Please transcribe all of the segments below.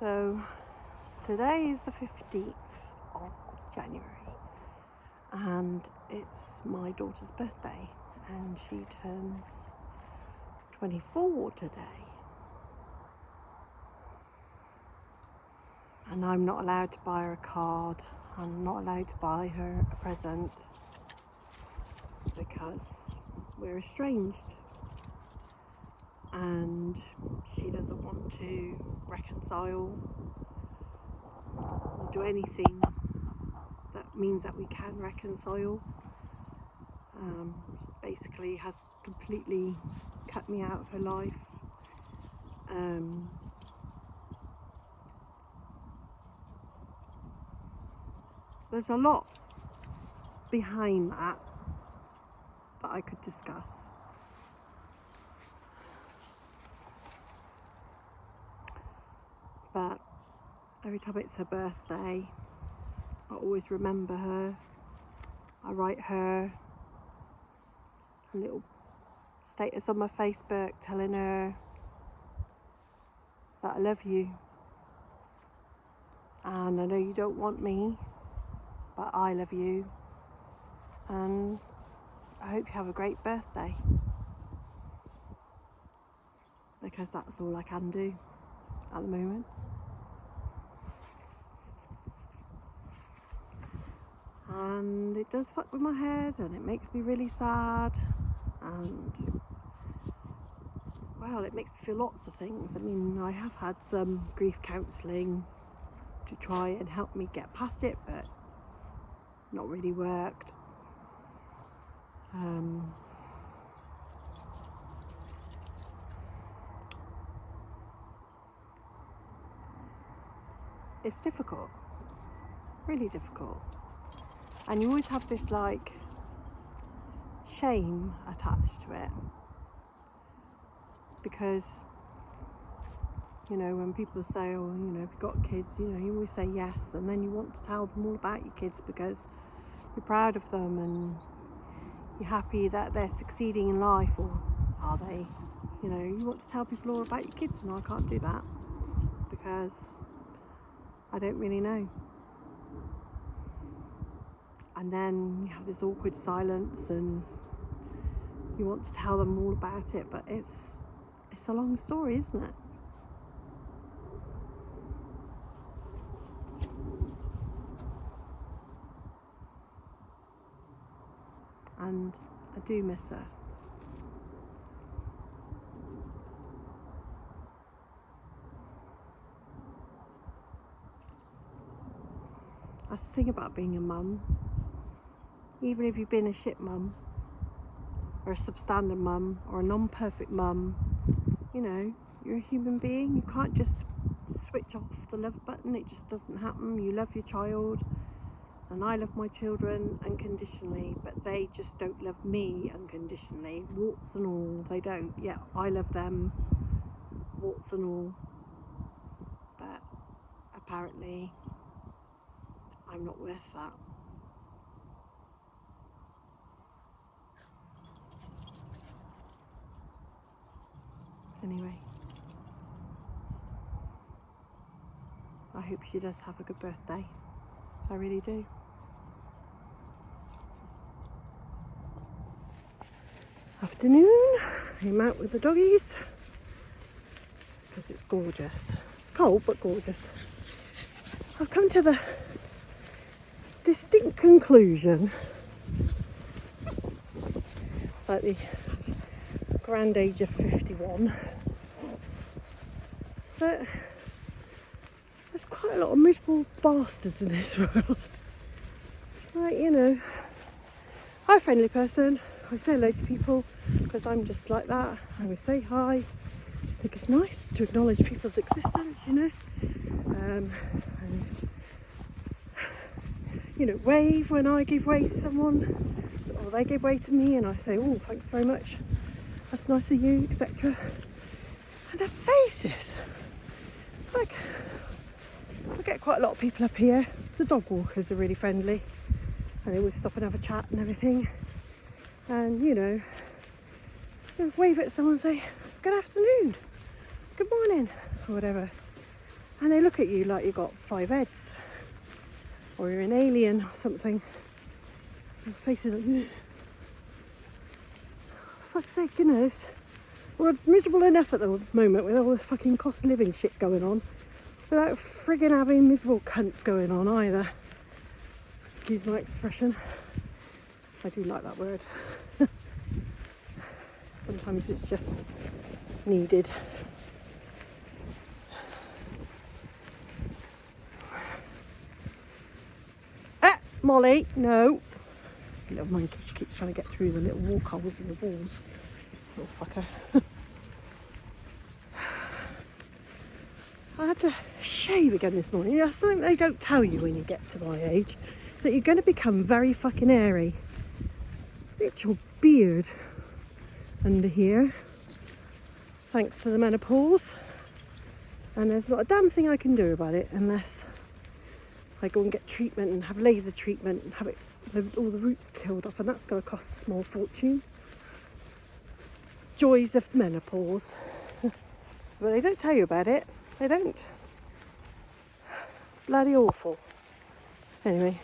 So today is the 15th of January and it's my daughter's birthday and she turns 24 today. And I'm not allowed to buy her a card. I'm not allowed to buy her a present because we're estranged. And she doesn't want to reconcile or do anything that means that we can reconcile. Basically has completely cut me out of her life. There's a lot behind that I could discuss. But every time it's her birthday, I always remember her. I write her a little status on my Facebook telling her that I love you. And I know you don't want me, but I love you. And I hope you have a great birthday. Because that's all I can do at the moment. And it does fuck with my head and it makes me really sad, and well, it makes me feel lots of things. I mean, I have had some grief counselling to try and help me get past it, but not really worked. It's difficult, really difficult. And you always have this like shame attached to it, because you know, when people say, oh, you know, if you've got kids, you know, you always say yes, and then you want to tell them all about your kids because you're proud of them and you're happy that they're succeeding in life, or are they? You know, you want to tell people all about your kids, and I can't do that because I don't really know. And then you have this awkward silence and you want to tell them all about it, but it's a long story, isn't it? And I do miss her. That's the thing about being a mum. Even if you've been a shit mum, or a substandard mum, or a non-perfect mum, you know, you're a human being. You can't just switch off the love button. It just doesn't happen. You love your child, and I love my children unconditionally, but they just don't love me unconditionally, warts and all. They don't. Yeah, I love them, warts and all, but apparently I'm not worth that. Anyway, I hope she does have a good birthday. I really do. Afternoon, I'm out with the doggies because it's gorgeous. It's cold but gorgeous. I've come to the distinct conclusion at the grand age of 51 that there's quite a lot of miserable bastards in this world. Like, you know, I'm a friendly person. I say hello to people because I'm just like that. I always say hi. I just think it's nice to acknowledge people's existence, you know. And you know, wave when I give way to someone, or they give way to me, and I say, oh, thanks very much, that's nice of you, etc. And their faces, like, I get quite a lot of people up here. The dog walkers are really friendly and they always stop and have a chat and everything, and you know, wave at someone and say good afternoon, good morning, or whatever. And they look at you like you've got 5 heads. Or you're an alien or something. Your face is like, for fuck's sake, you know. Well, it's miserable enough at the moment with all this fucking cost of living shit going on. Without frigging having miserable cunts going on either. Excuse my expression. I do like that word. Sometimes it's just needed. Ah, Molly, no. Little monkey, she keeps trying to get through the little walk holes in the walls. Little fucker. I had to shave again this morning. You know, something they don't tell you when you get to my age, that you're going to become very fucking hairy. It's your beard under here, thanks to the menopause. And there's not a damn thing I can do about it unless I go and get treatment and have laser treatment and have it all the roots killed off, and that's going to cost a small fortune. Joys of menopause. But they don't tell you about it. They don't. Bloody awful. Anyway,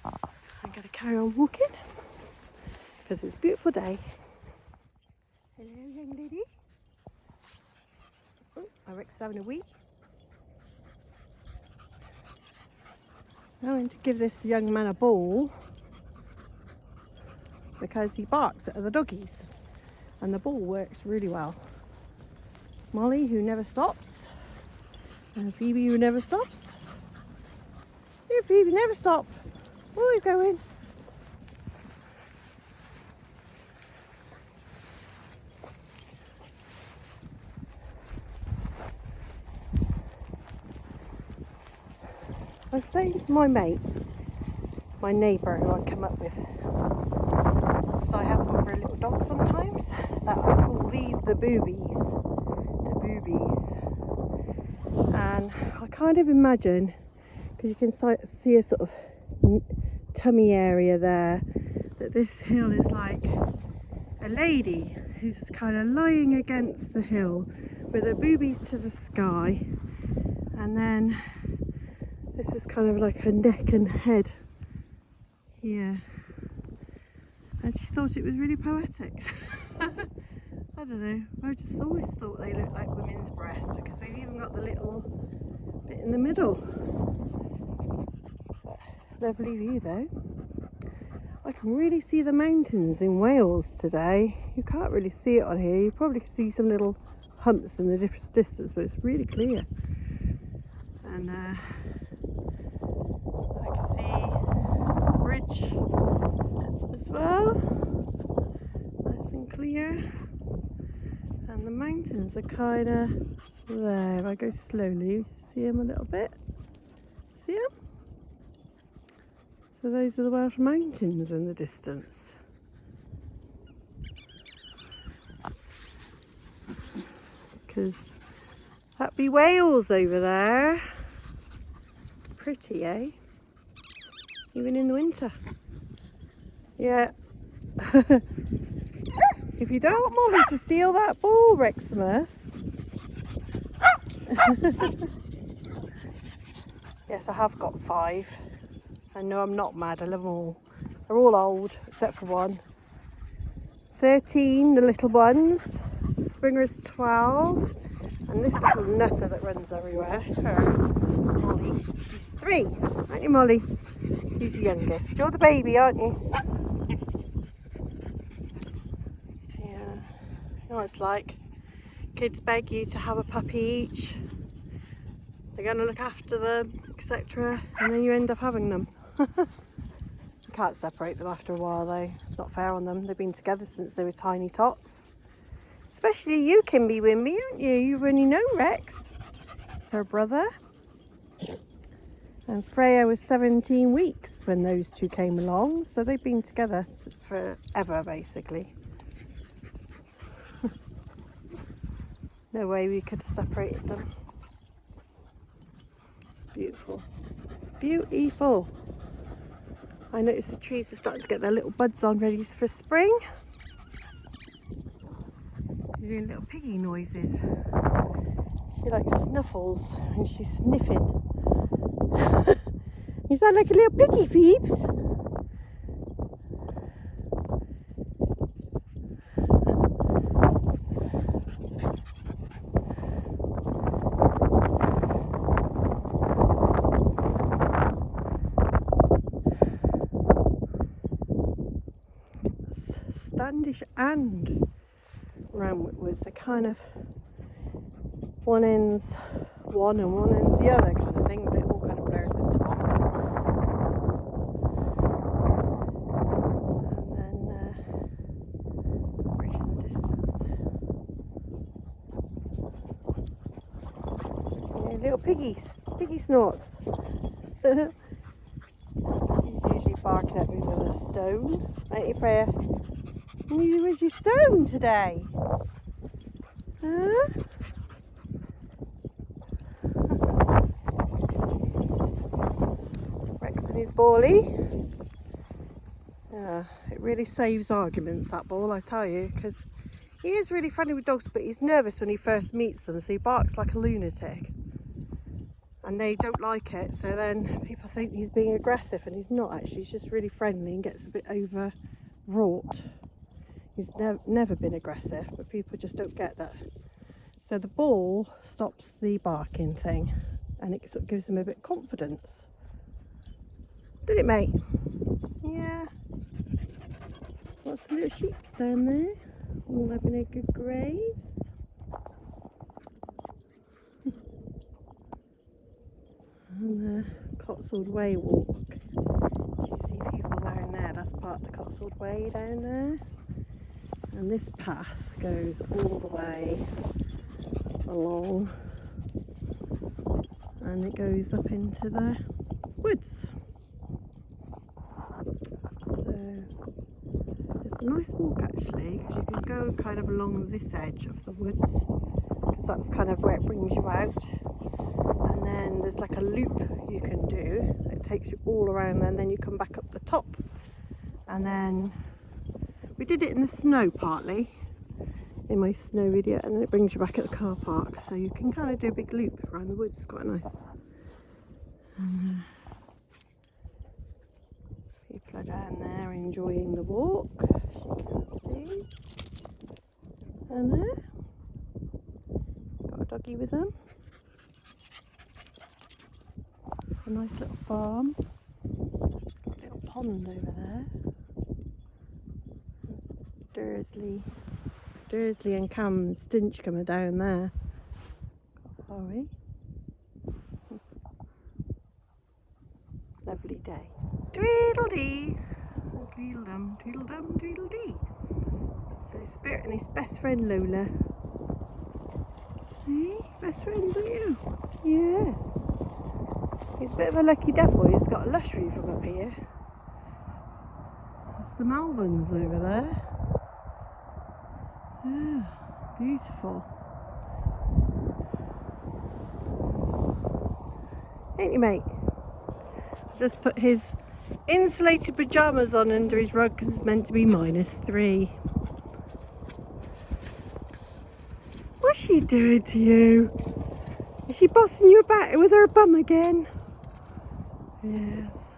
I'm going to carry on walking because it's a beautiful day. Hello, young lady. Oh, I Rex is having a wee. I'm going to give this young man a ball because he barks at other doggies, and the ball works really well. Molly, who never stops, and Phoebe, who never stops. Here, Phoebe, never stop. Always going. I say it's my mate, my neighbour who I come up with. So I have them for a little dog sometimes, that I call these the boobies. And I kind of imagine, because you can see a sort of tummy area there, that this hill is like a lady who's kind of lying against the hill with her boobies to the sky, and then this is kind of like her neck and head here, and she thought it was really poetic. I don't know, I just always thought they looked like women's breasts because they've even got the little bit in the middle. But lovely view though. I can really see the mountains in Wales today. You can't really see it on here. You probably can see some little humps in the different distance, but it's really clear. And I can see the bridge as well, nice and clear. And the mountains are kind of there. If I go slowly, see them a little bit. See them? So those are the Welsh mountains in the distance. Because that'd be Wales over there. Pretty, eh? Even in the winter. Yeah. If you don't want Molly to steal that ball, Reximus. Yes, I have got 5. And no, I'm not mad, I love them all. They're all old, except for one. 13, the little ones. Springer's 12. And this little nutter that runs everywhere, her, Molly, she's 3. Aren't you, Molly? She's the youngest. You're the baby, aren't you? You know what it's like. Kids beg you to have a puppy each. They're going to look after them, etc. And then you end up having them. You can't separate them after a while though. It's not fair on them. They've been together since they were tiny tots. Especially you, Kimby Wimby, aren't you? You only know Rex. It's her brother. And Freya was 17 weeks when those two came along. So they've been together forever, basically. No way we could have separated them. Beautiful. Beautiful. I notice the trees are starting to get their little buds on, ready for spring. They're doing little piggy noises. She like snuffles and she's sniffing. You sound like a little piggy, Phoebes. Standish and Ramwick Woods, they're kind of one end's one and one end's the other kind of thing, but it all kind of blurs into one. And then bridge in the distance. Yeah, little piggy snorts. She's usually barking at me with a stone. Ain't you, Freya? Where's your stone today? Huh? Rex and his ballie. Yeah, it really saves arguments, that ball, I tell you, because he is really friendly with dogs, but he's nervous when he first meets them, so he barks like a lunatic. And they don't like it, so then people think he's being aggressive, and he's not actually. He's just really friendly and gets a bit overwrought. He's never been aggressive, but people just don't get that. So the ball stops the barking thing, and it sort of gives him a bit of confidence. Did it, mate? Yeah. Lots of little sheep down there, all having a good graze. And the Cotswold Way walk. You see people down there, that's part of the Cotswold Way down there. And this path goes all the way along and it goes up into the woods. So it's a nice walk actually, because you can go kind of along this edge of the woods, because that's kind of where it brings you out. And then there's like a loop you can do. It takes you all around and then you come back up the top. And then we did it in the snow partly, in my snow video, and then it brings you back at the car park. So you can kind of do a big loop around the woods, it's quite nice. And, people are down there enjoying the walk, as you can see. And got a doggy with them. It's a nice little farm. Got a little pond over there. Dursley and Cam Stinchcombe are down there. Sorry. Lovely day. Tweedledee! Tweedledum, tweedledum, tweedledee. So Spirit and his best friend Lola. Hey, best friends, aren't you? Yes. He's a bit of a lucky devil. He's got a lush view from up here. That's the Malverns over there. Yeah, beautiful. Ain't you, mate? Just put his insulated pyjamas on under his rug because it's meant to be -3. What's she doing to you? Is she bossing you about with her bum again? Yes.